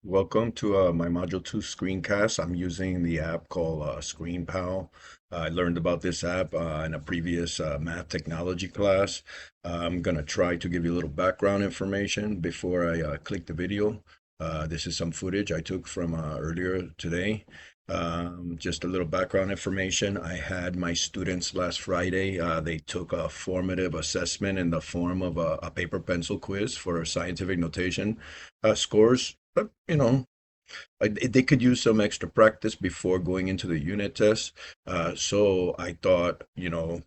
Welcome to my Module 2 Screencast. I'm using the app called ScreenPal. I learned about this app in a previous math technology class. I'm going to try to give you a little background information before I click the video. This is some footage I took from earlier today. Just a little background information. I had my students last Friday. They took a formative assessment in the form of a paper pencil quiz for scientific notation scores. But, they could use some extra practice before going into the unit test. So I thought,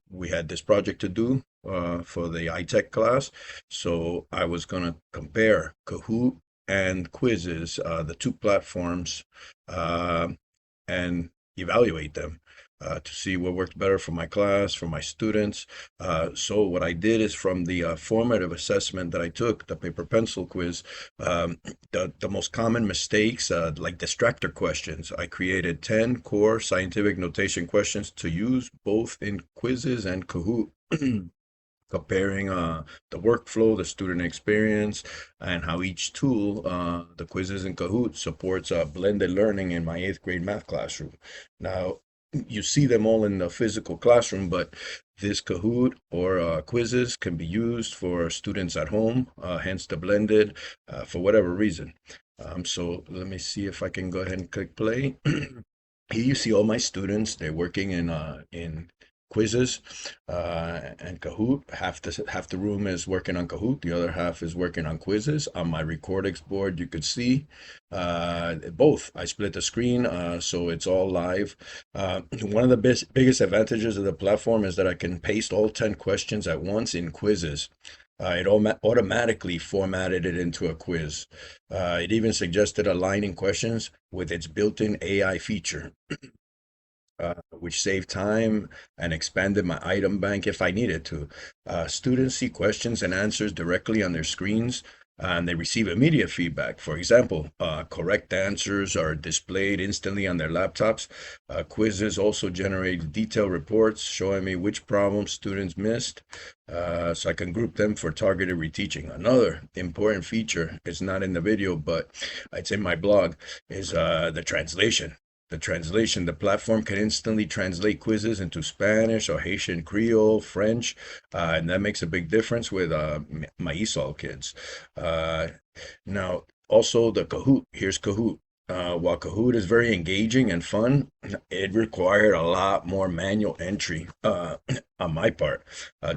we had this project to do for the iTech class. So I was going to compare Kahoot and Quizizz, the two platforms, uh, and evaluate them to see what worked better for my class, for my students. So what I did is from the formative assessment that I took, the paper pencil quiz, the most common mistakes, like distractor questions, I created 10 core scientific notation questions to use both in Quizizz and Kahoot. Comparing the workflow, the student experience, and how each tool, the Quizizz and Kahoot, supports blended learning in my eighth grade math classroom. Now, you see them all in the physical classroom, but this Kahoot or Quizizz can be used for students at home, hence the blended, for whatever reason. So let me see if I can go ahead and click play. Here you see all my students. They're working in Quizizz and Kahoot. Half the room is working on Kahoot. The other half is working on Quizizz. On my recordings board, you could see both. I split the screen, so it's all live. One of the biggest advantages of the platform is that I can paste all 10 questions at once in Quizizz. It automatically formatted it into a quiz. It even suggested aligning questions with its built-in AI feature, which saved time and expanded my item bank if I needed to. Students see questions and answers directly on their screens, and they receive immediate feedback. For example, correct answers are displayed instantly on their laptops. Quizzes also generate detailed reports showing me which problems students missed, so I can group them for targeted reteaching. Another important feature, it's not in the video, but it's in my blog, is the translation. The platform can instantly translate quizzes into Spanish or Haitian Creole, French, and that makes a big difference with my ESOL kids. Uh, Now, also the Kahoot. Here's Kahoot. While Kahoot is very engaging and fun, it required a lot more manual entry on my part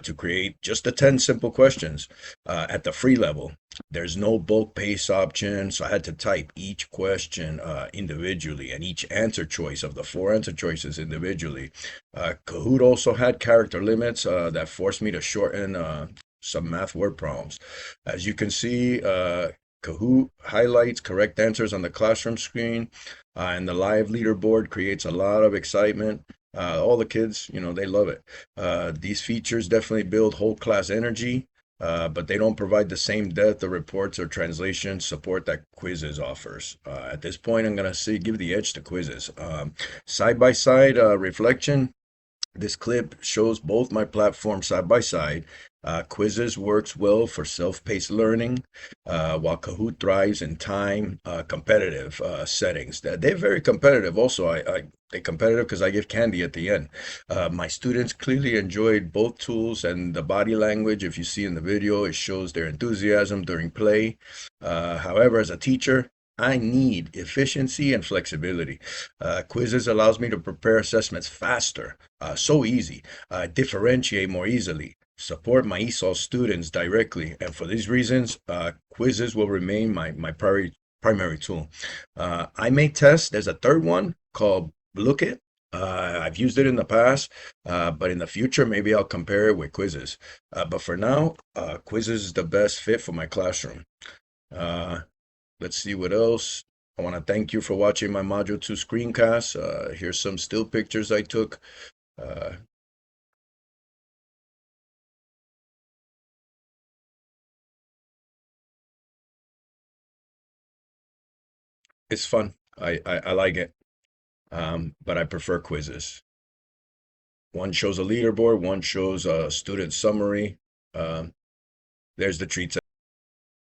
to create just the 10 simple questions at the free level. There's no bulk paste option, so I had to type each question individually and each answer choice of the four answer choices individually. Kahoot also had character limits that forced me to shorten some math word problems. As you can see, Kahoot highlights correct answers on the classroom screen, and the live leaderboard creates a lot of excitement. All the kids, they love it. These features definitely build whole class energy, but they don't provide the same depth of reports or translation support that Quizizz offers. At this point, I'm going to say give the edge to Quizizz. Side by side reflection. This clip shows both my platforms side by side. Quizizz works well for self-paced learning, while Kahoot thrives in time, competitive settings. They're very competitive. Also, they're competitive because I give candy at the end. My students clearly enjoyed both tools, and the body language, if you see in the video, it shows their enthusiasm during play. However, as a teacher, I need efficiency and flexibility. Quizzes allows me to prepare assessments faster, so easy, differentiate more easily, support my ESOL students directly, and for these reasons, Quizzes will remain my primary tool. I may test. There's a third one called Look It. I've used it in the past, but in the future, maybe I'll compare it with Quizzes. But for now, Quizzes is the best fit for my classroom. Uh, Let's see what else. I want to thank you for watching my Module 2 screencast. Here's some still pictures I took. Uh, it's fun. I like it, but I prefer quizzes. One shows a leaderboard, one shows a student summary. Um, there's the treats.